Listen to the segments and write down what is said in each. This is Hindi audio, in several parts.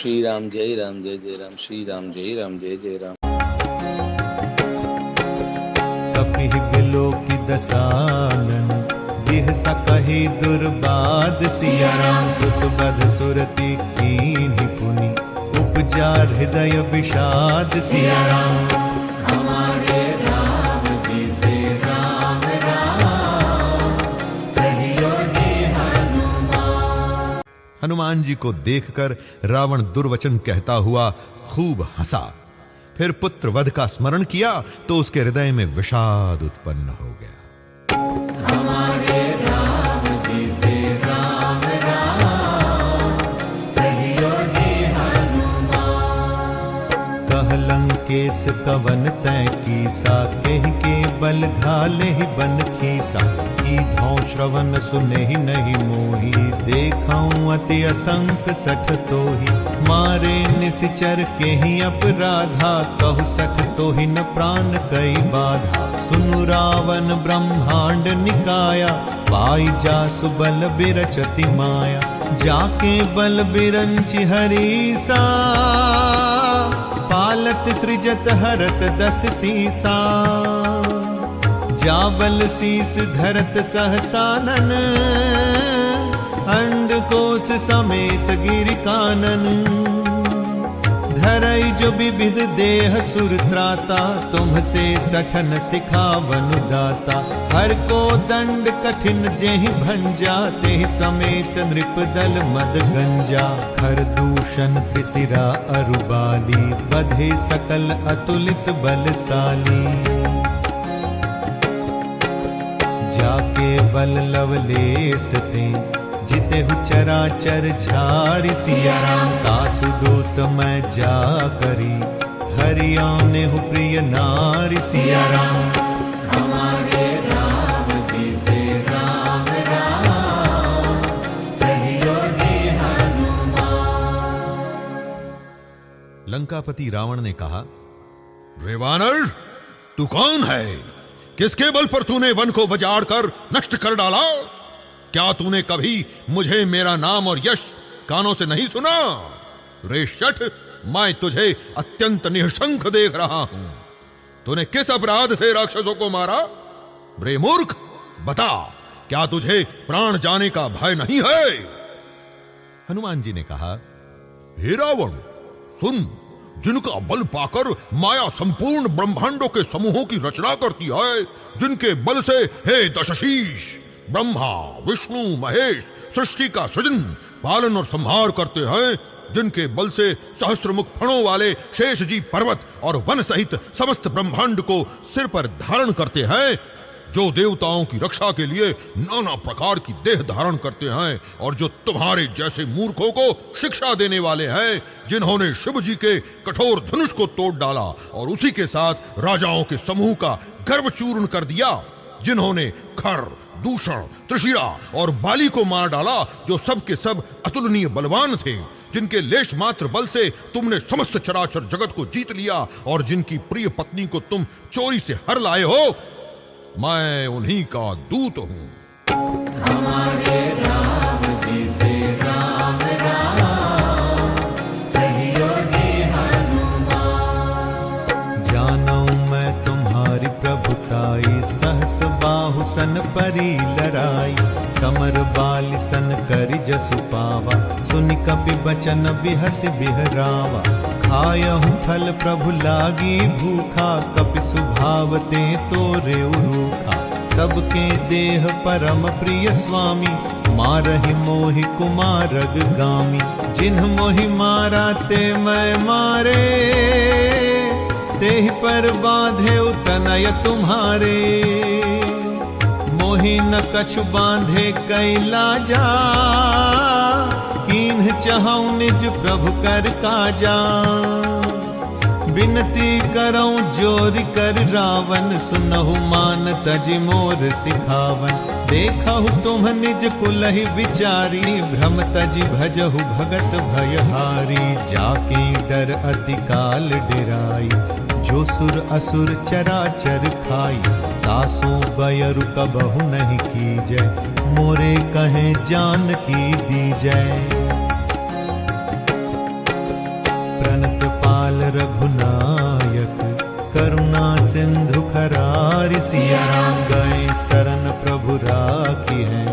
श्री राम जय राम श्री राम जय जय राम। कपिहि बिलोकि दसानन जिह सकहि दुर्बाद सिया राम सुत बध सुरति कीन्हि पुनि उपजा हृदय विषाद सिया राम। हमारे राम जी से राम राम कहियो जी हनुमान। हनुमान जी को देखकर रावण दुर्वचन कहता हुआ खूब हंसा। फिर पुत्र वध का स्मरण किया तो उसके हृदय में विषाद उत्पन्न हो गया। हमारे राम जी से राम राम कहियो जी हनुमान। कह लंकेश कवन तै कीसा कहि के बल घाले बन खीसा। की धौ श्रवण सुने नहीं मोही देखऊं अति असंख्य सठ तोही। मारे निश्चर के ही अपराधा कहु सठ तोहि न प्राण कई बाधा। सुनु रावण ब्रह्मांड निकाया पाई जासु बल बिरचति माया। जाके बल बिरंचि हरीसा पालत सृजत हरत दस सीसा। जाबल शीस धरत सहसानन अंडकोश समेत गिरि कानन। धरई जो विविध देह सुर त्राता तुमसे सठन सिखावन दाता। हर को दंड कठिन जेहि भंजा तेहि समेत नृप दल मद गंजा। खर दूषण त्रिशिरा अरुबाली बधे सकल अतुलित बलशाली। जाके बल लवलेस ते जिते हु चराचर झारि सिया राम। तासु दूत मैं जा करी हरियाने हु प्रिय नारी सिया राम। हमारे राम जी से राम राम कहियो जी हनुमान। लंकापति रावण ने कहा, रे वानर तू कौन है? किसके बल पर तूने वन को वजाड़ कर नष्ट कर डाला? क्या तूने कभी मुझे मेरा नाम और यश कानों से नहीं सुना? रे शठ, मैं तुझे अत्यंत निःशंक देख रहा हूं। तूने किस अपराध से राक्षसों को मारा? रे मूर्ख, बता, क्या तुझे प्राण जाने का भय नहीं है? हनुमान जी ने कहा, हे रावण, सुन, जिनका बल पाकर माया संपूर्ण ब्रह्मांडों के समूहों की रचना करती है, जिनके बल से हे दशशीष ब्रह्मा विष्णु महेश सृष्टि का सृजन पालन और संहार करते हैं, जिनके बल से सहस्त्रमुख फणों वाले शेष जी पर्वत और वन सहित समस्त ब्रह्मांड को सिर पर धारण करते हैं, जो देवताओं की रक्षा के लिए नाना प्रकार की देह धारण करते हैं, और जो तुम्हारे जैसे मूर्खों को शिक्षा देने वाले हैं, जिन्होंने शिव जी के कठोर धनुष को तोड़ डाला और उसी के साथ राजाओं के समूह का गर्व चूर्ण कर दिया, जिन्होंने खर दूषण त्रिशिरा और बाली को मार डाला, जो सब के सब अतुलनीय बलवान थे, जिनके लेश मात्र बल से तुमने समस्त चराचर जगत को जीत लिया और जिनकी प्रिय पत्नी को तुम चोरी से हर लाए हो। मैं उन्हीं का दूत हूं। हमारे राम जी से राम राम कहियो जी हनुमान। जानू मैं तुम्हारी प्रभुताई सहस बाहु सन परी लड़ाई। समर बाल सन करि जसु पावा सुनि कपि बचन बिहस बिहरावा। खायहु फल प्रभु लागी भूखा कपि सुभावते तोरे उरूखा। सबके देह परम प्रिय स्वामी मारहि मोहि कुमारग गामी। जिन्ह मोहि मारा ते मैं मारे तेहि पर बांधे तनय तुम्हारे। मोहि न कछु बांधे कैला जा कीन्ह चहऊं निज प्रभु कर काजा। बिनती करऊं जोरि कर रावण सुनहु मान तजि मोर सिखावन। देखहु तुम निज कुलहि विचारी भ्रम तजि भजहु भगत भयहारी। जाके डर अति काल डेराई जो सुर असुर चराचर खाई। तासो बयरु कबहु नहीं कीजै मोरे कहे जान की दीजै। रघुनायक करुणा सिंधु खरारि सिया राम गए शरण प्रभु राखी है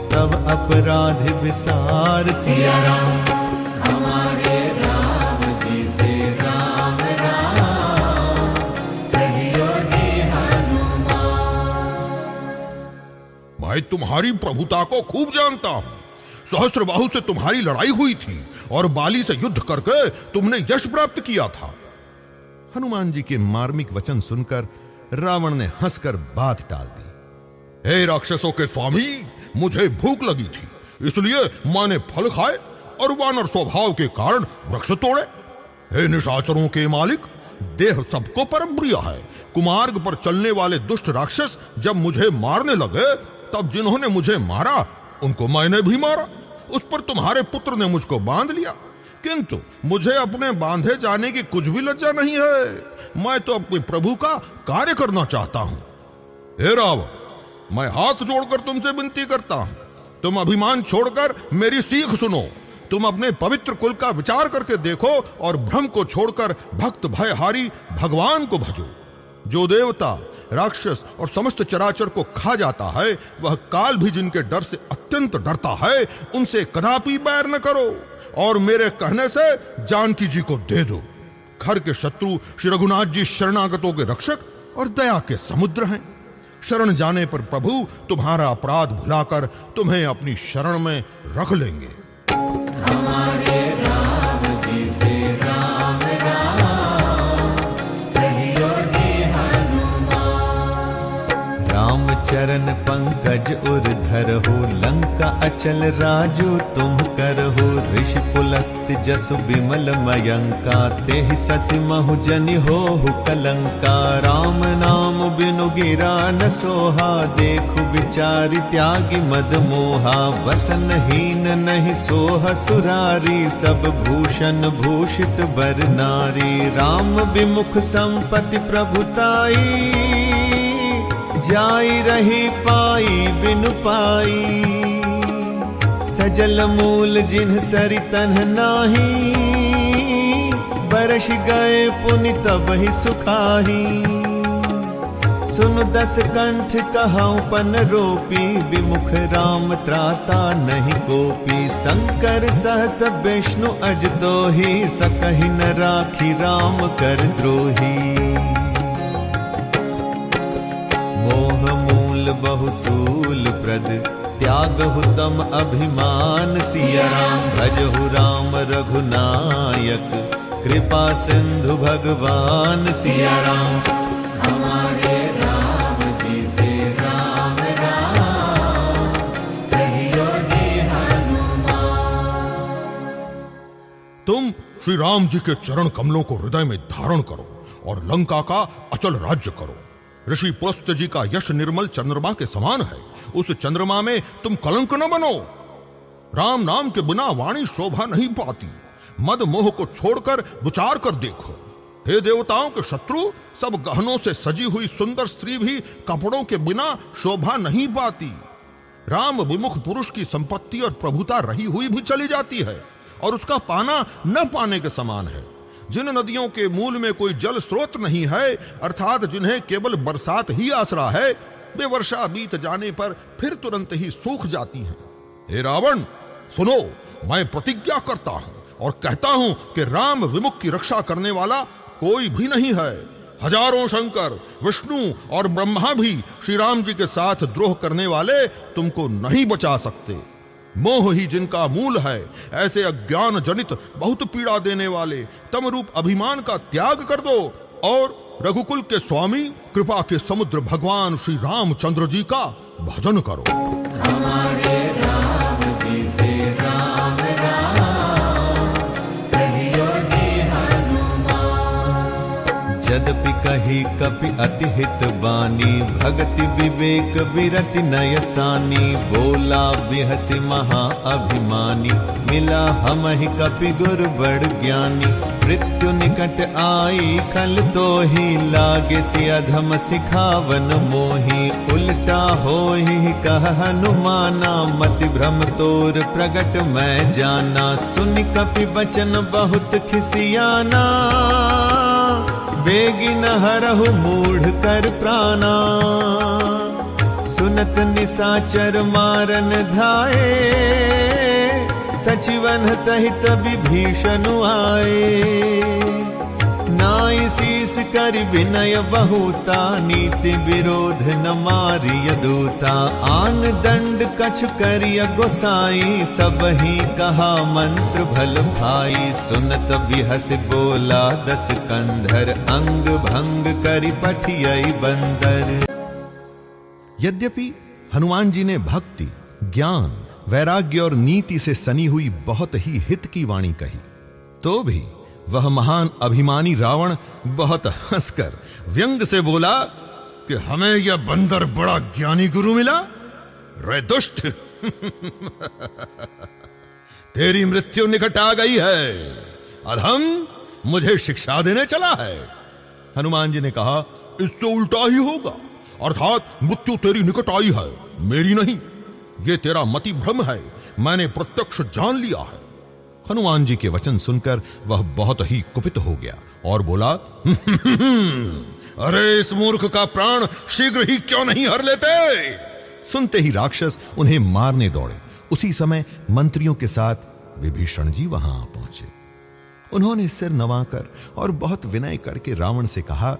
तब अपराध विसार सिया राम हमारे राम जी से राम राम कहियो जी हनुमान। मैं तुम्हारी प्रभुता को खूब जानता हूं। सहस्त्रबाहु से तुम्हारी लड़ाई हुई थी और बाली से युद्ध करके तुमने यश प्राप्त किया था। हनुमान जी के मार्मिक वचन सुनकर रावण ने हंसकर बात टाल दी। हे राक्षसों के स्वामी, मुझे भूख लगी थी, इसलिए मैंने फल खाए और वानर स्वभाव के कारण वृक्ष तोड़े। हे निशाचरों के मालिक, देह सबको परम प्रिय है। कुमार्ग पर चलने वाले दुष्ट राक्षस जब मुझे मारने लगे, तब जिन्होंने मुझे मारा उनको मैंने भी मारा। उस पर तुम्हारे पुत्र ने मुझको बांध लिया, किंतु मुझे अपने बांधे जाने की कुछ भी लज्जा नहीं है। मैं तो अपने प्रभु का कार्य करना चाहता हूं। हे रावण, मैं हाथ जोड़कर तुमसे विनती करता हूं, तुम अभिमान छोड़कर मेरी सीख सुनो। तुम अपने पवित्र कुल का विचार करके देखो और भ्रम को छोड़कर भक्त भयहारी भगवान को भजो। जो देवता, राक्षस और समस्त चराचर को खा जाता है, वह काल भी जिनके डर से अत्यंत डरता है, उनसे कदापि बैर न करो और मेरे कहने से जानकी जी को दे दो। खर के शत्रु श्री रघुनाथ जी शरणागतों के रक्षक और दया के समुद्र हैं। शरण जाने पर प्रभु तुम्हारा अपराध भुलाकर तुम्हें अपनी शरण में रख लेंगे। हमारे राम जी से राम राम कहियो जी हनुमान। राम चरण पंकज उर्धर हो लंका अचल राजू तुम करहो। ऋषि पुलस्त जसु विमल मयंका तेहि ससि महु जनि होहु कलंका। राम नाम बिनु गिरा न सोहा देखु विचारि त्यागी मद मोहा। वसन हीन नहीं सोह सुरारी सब भूषण भूषित बर नारी। राम विमुख संपत्ति प्रभुताई जाई रही पाई बिनु पाई। सजल मूल जिन्ह सरि तन्ह नाही बरस गए पुनि तबहि सुखाही। सुन दस कंठ कहाऊं पन रोपी विमुख राम त्राता नहीं कोपी। शंकर सहस विष्णु अज दोही सकहि न राखी राम कर द्रोही। मोह मूल बहुसूल प्रद त्यागहु तम अभिमान। सिया राम भजहु राम रघुनायक कृपा सिंधु भगवान। सिया राम हमारे राम जी से राम राम कहियो जी हनुमान। तुम श्री राम जी के चरण कमलों को हृदय में धारण करो और लंका का अचल राज्य करो। ऋषि पुलस्त जी का यश निर्मल चंद्रमा के समान है, उस चंद्रमा में तुम कलंक न बनो। राम नाम के बिना वाणी शोभा नहीं पाती। मद मोह को छोड़कर विचार कर देखो। हे देवताओं के शत्रु, सब गहनों से सजी हुई सुंदर स्त्री भी कपड़ों के बिना शोभा नहीं पाती। राम विमुख पुरुष की संपत्ति और प्रभुता रही हुई भी चली जाती है और उसका पाना न पाने के समान है। जिन नदियों के मूल में कोई जल स्रोत नहीं है, अर्थात जिन्हें केवल बरसात ही आसरा है, वे वर्षा बीत जाने पर फिर तुरंत ही सूख जाती हैं। हे रावण, सुनो, मैं प्रतिज्ञा करता हूं और कहता हूं कि राम विमुख की रक्षा करने वाला कोई भी नहीं है। हजारों शंकर, विष्णु और ब्रह्मा भी श्री राम जी के साथ द्रोह करने वाले तुमको नहीं बचा सकते। मोह ही जिनका मूल है, ऐसे अज्ञान जनित बहुत पीड़ा देने वाले तम रूप अभिमान का त्याग कर दो और रघुकुल के स्वामी कृपा के समुद्र भगवान श्री रामचंद्र जी का भजन करो। हमारे राम जी से राम राम कहियो जी हनुमान। यद्यपि कही कपि अति हित बानी भगति विवेक विरति नयसानी। बोला बिहसि महा अभिमानी मिला हमहि कपि गुर बड़ ज्ञानी। मृत्यु निकट आई खल तो ही लागे सि अधम सिखावन मोही। उल्टा होहि कह हनुमाना मति भ्रम तोर प्रगट मैं जाना। सुनि कपि बचन बहुत खिसियाना बेगी न हरहु मूढ़ कर प्राणा, सुनत निशाचर मारन धाये, सचिवन सहित विभीषण आए। नाई शीस कर विनय बहुता, नीति विरोध न मारिय दूता। आन दंड कछु करिय गोसाई, सबहि कहा मंत्र भल भाई। सुनत बिहस बोला दस कंधर, अंग भंग करि पठियई बंदर। यद्यपि हनुमान जी ने भक्ति, ज्ञान, वैराग्य और नीति से सनी हुई बहुत ही हित की वाणी कही, तो भी वह महान अभिमानी रावण बहुत हंसकर व्यंग से बोला कि हमें यह बंदर बड़ा ज्ञानी गुरु मिला। रे दुष्ट, तेरी मृत्यु निकट आ गई है, अधम मुझे शिक्षा देने चला है। हनुमान जी ने कहा, इससे उल्टा ही होगा, अर्थात मृत्यु तेरी निकट आई है, मेरी नहीं। ये तेरा मति भ्रम है, मैंने प्रत्यक्ष जान लिया है। हनुमान जी के वचन सुनकर वह बहुत ही कुपित हो गया और बोला, अरे इस मूर्ख का प्राण शीघ्र ही क्यों नहीं हर लेते। सुनते ही राक्षस उन्हें मारने दौड़े। उसी समय मंत्रियों के साथ विभीषण जी वहां आ पहुंचे। उन्होंने सिर नवाकर और बहुत विनय करके रावण से कहा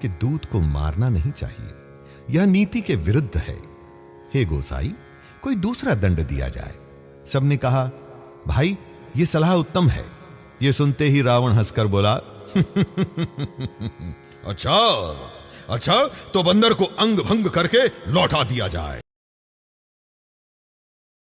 कि दूत को मारना नहीं चाहिए, यह नीति के विरुद्ध है। हे गोसाई, कोई दूसरा दंड दिया जाए। सबने कहा, भाई ये सलाह उत्तम है। ये सुनते ही रावण हंसकर बोला, अच्छा, तो बंदर को अंग भंग करके लौटा दिया जाए।